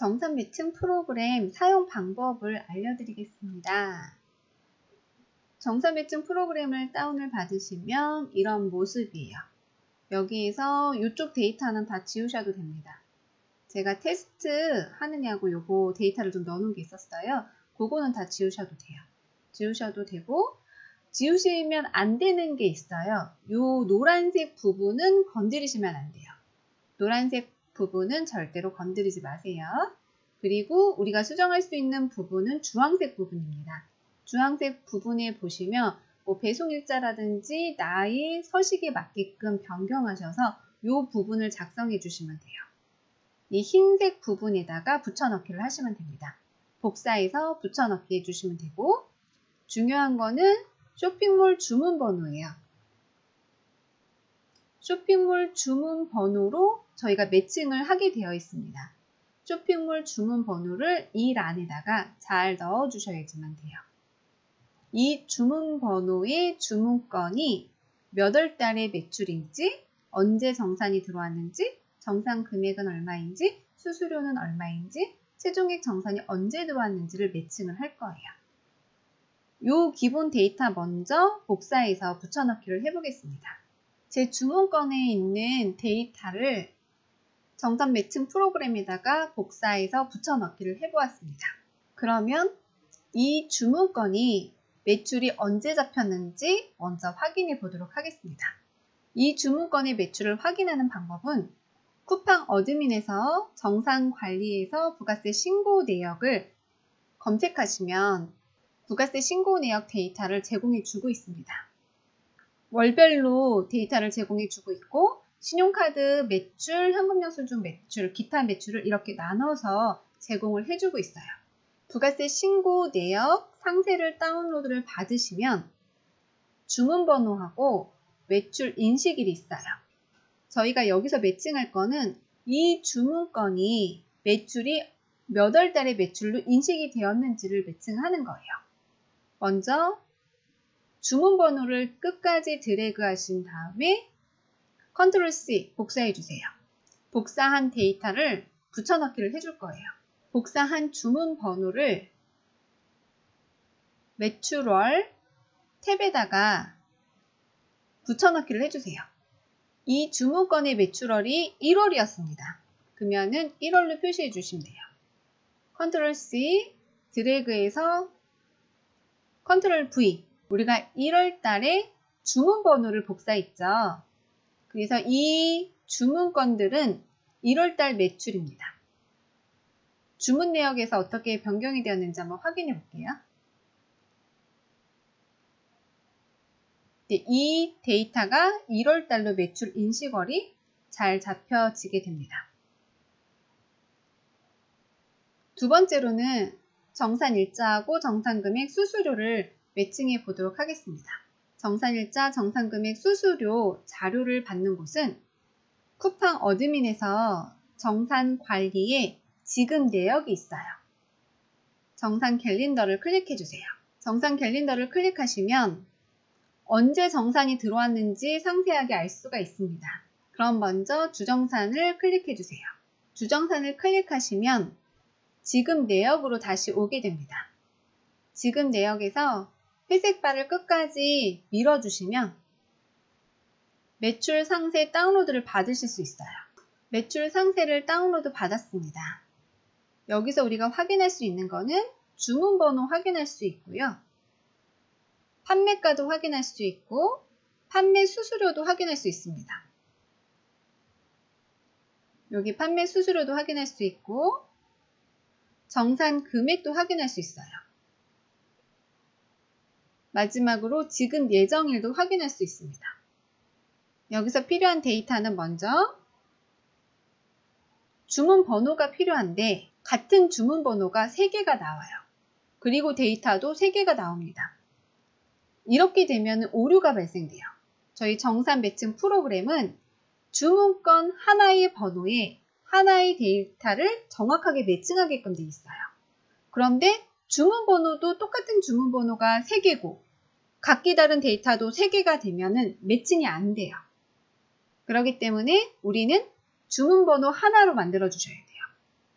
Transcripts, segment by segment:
정산 매칭 프로그램 사용 방법을 알려드리겠습니다. 정산 매칭 프로그램을 다운을 받으시면 이런 모습이에요. 여기에서 이쪽 데이터는 다 지우셔도 됩니다. 제가 테스트 하느냐고 요거 데이터를 좀 넣어놓은 게 있었어요. 그거는 다 지우셔도 돼요. 지우셔도 되고, 지우시면 안 되는 게 있어요. 요 노란색 부분은 건드리시면 안 돼요. 노란색 부분은 절대로 건드리지 마세요. 그리고 우리가 수정할 수 있는 부분은 주황색 부분입니다. 주황색 부분에 보시면 뭐 배송일자라든지 나이, 서식에 맞게끔 변경하셔서 이 부분을 작성해 주시면 돼요. 이 흰색 부분에다가 붙여넣기를 하시면 됩니다. 복사해서 붙여넣기 해주시면 되고, 중요한 거는 쇼핑몰 주문 번호예요. 쇼핑몰 주문 번호로 저희가 매칭을 하게 되어 있습니다. 쇼핑몰 주문 번호를 이 란에다가 잘 넣어 주셔야지만 돼요. 이 주문 번호의 주문건이 몇 월 달의 매출인지, 언제 정산이 들어왔는지, 정산 금액은 얼마인지, 수수료는 얼마인지, 최종액 정산이 언제 들어왔는지를 매칭을 할 거예요. 요 기본 데이터 먼저 복사해서 붙여넣기를 해보겠습니다. 제 주문건에 있는 데이터를 정산 매칭 프로그램에다가 복사해서 붙여넣기를 해보았습니다. 그러면 이 주문건이 매출이 언제 잡혔는지 먼저 확인해 보도록 하겠습니다. 이 주문건의 매출을 확인하는 방법은 쿠팡 어드민에서 정산관리에서 부가세 신고 내역을 검색하시면 부가세 신고 내역 데이터를 제공해 주고 있습니다. 월별로 데이터를 제공해 주고 있고, 신용카드 매출, 현금영수증 매출, 기타 매출을 이렇게 나눠서 제공을 해주고 있어요. 부가세 신고 내역 상세를 다운로드를 받으시면 주문번호하고 매출 인식일이 있어요. 저희가 여기서 매칭할 거는 이 주문건이 매출이 몇 월 달의 매출로 인식이 되었는지를 매칭하는 거예요. 먼저 주문번호를 끝까지 드래그 하신 다음에 컨트롤 C 복사해 주세요. 복사한 데이터를 붙여넣기를 해줄 거예요. 복사한 주문번호를 매출월 탭에다가 붙여넣기를 해주세요. 이 주문건의 매출월이 1월이었습니다. 그러면은 1월로 표시해 주시면 돼요. 컨트롤 C 드래그해서 컨트롤 V, 우리가 1월 달에 주문 번호를 복사했죠. 그래서 이 주문건들은 1월 달 매출입니다. 주문 내역에서 어떻게 변경이 되었는지 한번 확인해 볼게요. 이 데이터가 1월 달로 매출 인식월이 잘 잡혀지게 됩니다. 두 번째로는 정산일자하고 정산금액 수수료를 매칭해 보도록 하겠습니다. 정산일자, 정산금액, 수수료 자료를 받는 곳은 쿠팡 어드민에서 정산관리에 지급 내역이 있어요. 정산 캘린더를 클릭해 주세요. 정산 캘린더를 클릭하시면 언제 정산이 들어왔는지 상세하게 알 수가 있습니다. 그럼 먼저 주정산을 클릭해 주세요. 주정산을 클릭하시면 지급 내역으로 다시 오게 됩니다. 지급 내역에서 회색 바를 끝까지 밀어주시면 매출 상세 다운로드를 받으실 수 있어요. 매출 상세를 다운로드 받았습니다. 여기서 우리가 확인할 수 있는 거는 주문번호 확인할 수 있고요. 판매가도 확인할 수 있고, 판매 수수료도 확인할 수 있습니다. 여기 판매 수수료도 확인할 수 있고, 정산 금액도 확인할 수 있어요. 마지막으로 지급 예정일도 확인할 수 있습니다. 여기서 필요한 데이터는 먼저 주문 번호가 필요한데 같은 주문 번호가 3개가 나와요. 그리고 데이터도 3개가 나옵니다. 이렇게 되면 오류가 발생돼요. 저희 정산 매칭 프로그램은 주문건 하나의 번호에 하나의 데이터를 정확하게 매칭하게끔 되어 있어요. 그런데 주문번호도 똑같은 주문번호가 3개고 각기 다른 데이터도 3개가 되면 매칭이 안 돼요. 그렇기 때문에 우리는 주문번호 하나로 만들어 주셔야 돼요.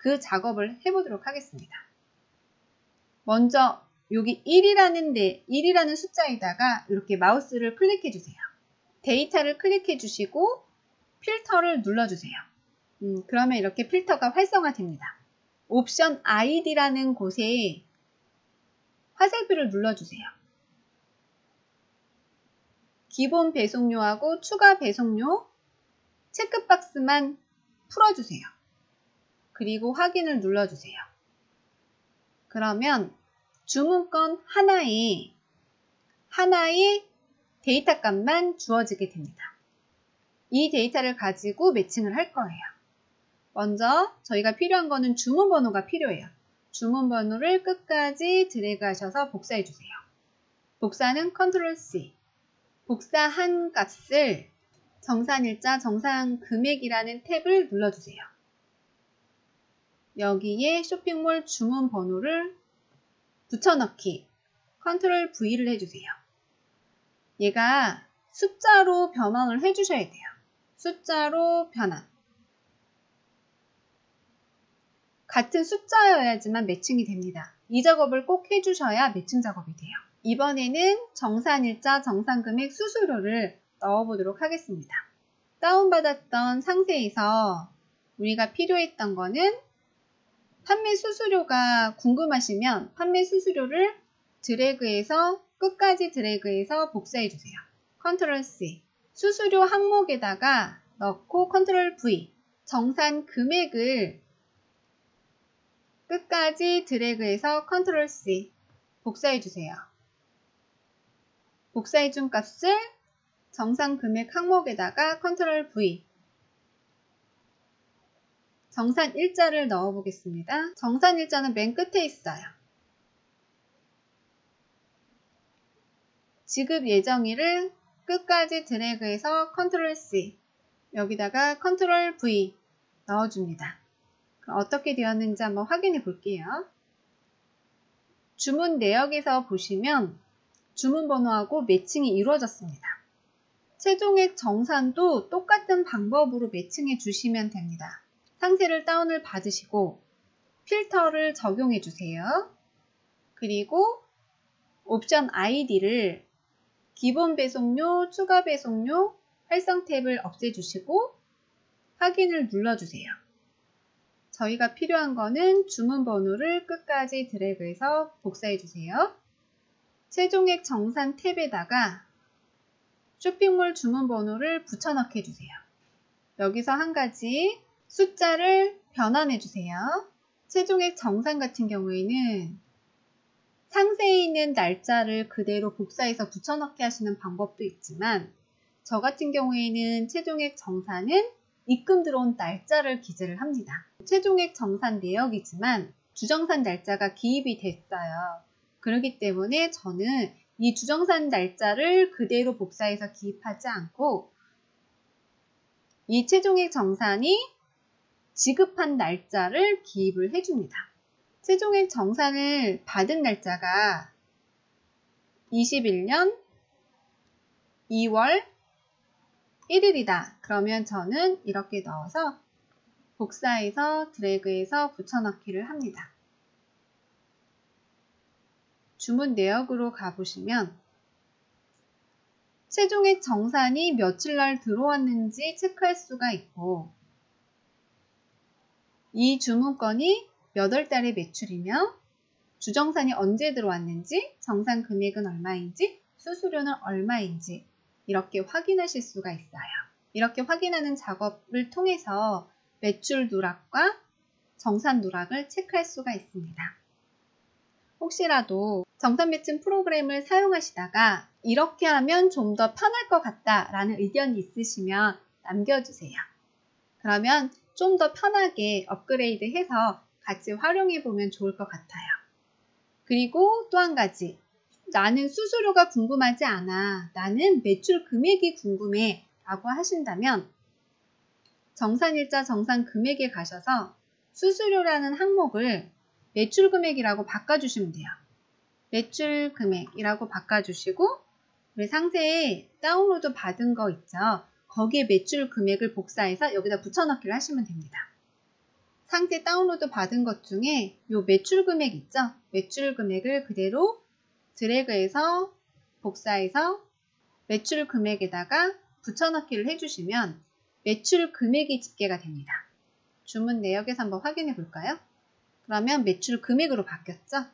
그 작업을 해보도록 하겠습니다. 먼저 여기 1이라는 숫자에다가 이렇게 마우스를 클릭해 주세요. 데이터를 클릭해 주시고 필터를 눌러주세요. 그러면 이렇게 필터가 활성화됩니다. 옵션 ID라는 곳에 화살표를 눌러주세요. 기본 배송료하고 추가 배송료 체크박스만 풀어주세요. 그리고 확인을 눌러주세요. 그러면 주문건 하나에 데이터 값만 주어지게 됩니다. 이 데이터를 가지고 매칭을 할 거예요. 먼저 저희가 필요한 거는 주문 번호가 필요해요. 주문 번호를 끝까지 드래그 하셔서 복사해 주세요. 복사는 컨트롤 C. 복사한 값을 정산일자, 정산금액이라는 탭을 눌러주세요. 여기에 쇼핑몰 주문 번호를 붙여넣기, 컨트롤 V를 해주세요. 얘가 숫자로 변환을 해주셔야 돼요. 숫자로 변환. 같은 숫자여야지만 매칭이 됩니다. 이 작업을 꼭 해주셔야 매칭 작업이 돼요. 이번에는 정산일자, 정산금액, 수수료를 넣어보도록 하겠습니다. 다운받았던 상세에서 우리가 필요했던 거는 판매 수수료가 궁금하시면 판매 수수료를 끝까지 드래그해서 복사해 주세요. 컨트롤 C. 수수료 항목에다가 넣고 컨트롤 V. 정산 금액을 끝까지 드래그해서 컨트롤 C. 복사해 주세요. 복사해 준 값을 정산 금액 항목에다가 컨트롤 V. 정산 일자를 넣어 보겠습니다. 정산 일자는 맨 끝에 있어요. 지급 예정일을 끝까지 드래그해서 컨트롤 C. 여기다가 컨트롤 V 넣어줍니다. 그럼 어떻게 되었는지 한번 확인해 볼게요. 주문 내역에서 보시면 주문 번호하고 매칭이 이루어졌습니다. 최종액 정산도 똑같은 방법으로 매칭해 주시면 됩니다. 상세를 다운을 받으시고 필터를 적용해 주세요. 그리고 옵션 ID를 기본 배송료, 추가 배송료, 활성 탭을 없애주시고 확인을 눌러주세요. 저희가 필요한 거는 주문 번호를 끝까지 드래그해서 복사해 주세요. 최종액 정산 탭에다가 쇼핑몰 주문 번호를 붙여넣기 해주세요. 여기서 한 가지 숫자를 변환해 주세요. 최종액 정산 같은 경우에는 상세에 있는 날짜를 그대로 복사해서 붙여넣기 하시는 방법도 있지만 저 같은 경우에는 최종액 정산은 입금 들어온 날짜를 기재를 합니다. 최종액 정산 내역이지만 주정산 날짜가 기입이 됐어요. 그렇기 때문에 저는 이 주정산 날짜를 그대로 복사해서 기입하지 않고 이 최종액 정산이 지급한 날짜를 기입을 해줍니다. 최종액 정산을 받은 날짜가 21년 2월 1일이다. 그러면 저는 이렇게 넣어서 복사해서 드래그해서 붙여넣기를 합니다. 주문 내역으로 가보시면 최종액 정산이 며칠 날 들어왔는지 체크할 수가 있고 이 주문건이 몇 월 달에 매출이며 주정산이 언제 들어왔는지 정산 금액은 얼마인지 수수료는 얼마인지 이렇게 확인하실 수가 있어요. 이렇게 확인하는 작업을 통해서 매출 누락과 정산 누락을 체크할 수가 있습니다. 혹시라도 정산 매칭 프로그램을 사용하시다가 이렇게 하면 좀 더 편할 것 같다 라는 의견이 있으시면 남겨주세요. 그러면 좀 더 편하게 업그레이드 해서 같이 활용해 보면 좋을 것 같아요. 그리고 또 한 가지, 나는 수수료가 궁금하지 않아, 나는 매출 금액이 궁금해 라고 하신다면 정산일자 정산 금액에 가셔서 수수료라는 항목을 매출 금액이라고 바꿔주시면 돼요. 매출 금액이라고 바꿔주시고 우리 상세에 다운로드 받은 거 있죠. 거기에 매출 금액을 복사해서 여기다 붙여넣기를 하시면 됩니다. 상세 다운로드 받은 것 중에 요 매출 금액 있죠? 매출 금액을 그대로 드래그해서 복사해서 매출 금액에다가 붙여넣기를 해주시면 매출 금액이 집계가 됩니다. 주문 내역에서 한번 확인해 볼까요? 그러면 매출 금액으로 바뀌었죠?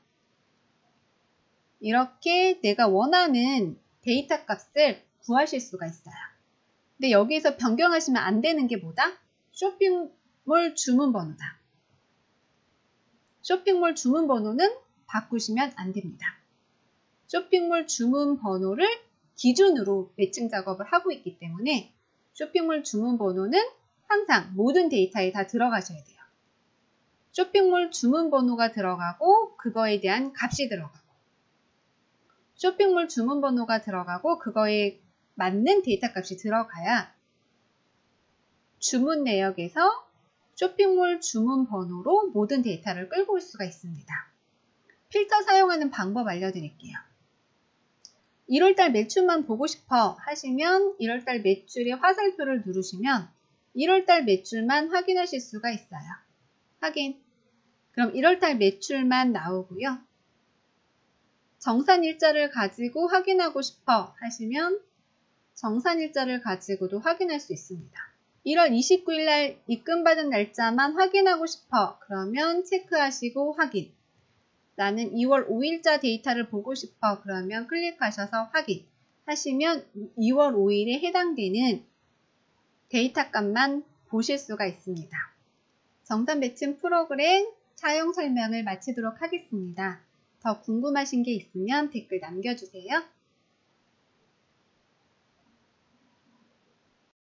이렇게 내가 원하는 데이터 값을 구하실 수가 있어요. 근데 여기서 변경하시면 안 되는 게 뭐다? 쇼핑몰 주문 번호다. 쇼핑몰 주문 번호는 바꾸시면 안 됩니다. 쇼핑몰 주문 번호를 기준으로 매칭 작업을 하고 있기 때문에 쇼핑몰 주문 번호는 항상 모든 데이터에 다 들어가셔야 돼요. 쇼핑몰 주문 번호가 들어가고 그거에 대한 값이 들어가고 쇼핑몰 주문 번호가 들어가고 그거에 맞는 데이터 값이 들어가야 주문 내역에서 쇼핑몰 주문 번호로 모든 데이터를 끌고 올 수가 있습니다. 필터 사용하는 방법 알려드릴게요. 1월달 매출만 보고 싶어 하시면 1월달 매출의 화살표를 누르시면 1월달 매출만 확인하실 수가 있어요. 확인. 그럼 1월달 매출만 나오고요. 정산일자를 가지고 확인하고 싶어 하시면 정산일자를 가지고도 확인할 수 있습니다. 1월 29일 날 입금받은 날짜만 확인하고 싶어 그러면 체크하시고 확인. 나는 2월 5일자 데이터를 보고 싶어 그러면 클릭하셔서 확인 하시면 2월 5일에 해당되는 데이터 값만 보실 수가 있습니다. 정산 매칭 프로그램 사용 설명을 마치도록 하겠습니다. 더 궁금하신 게 있으면 댓글 남겨주세요.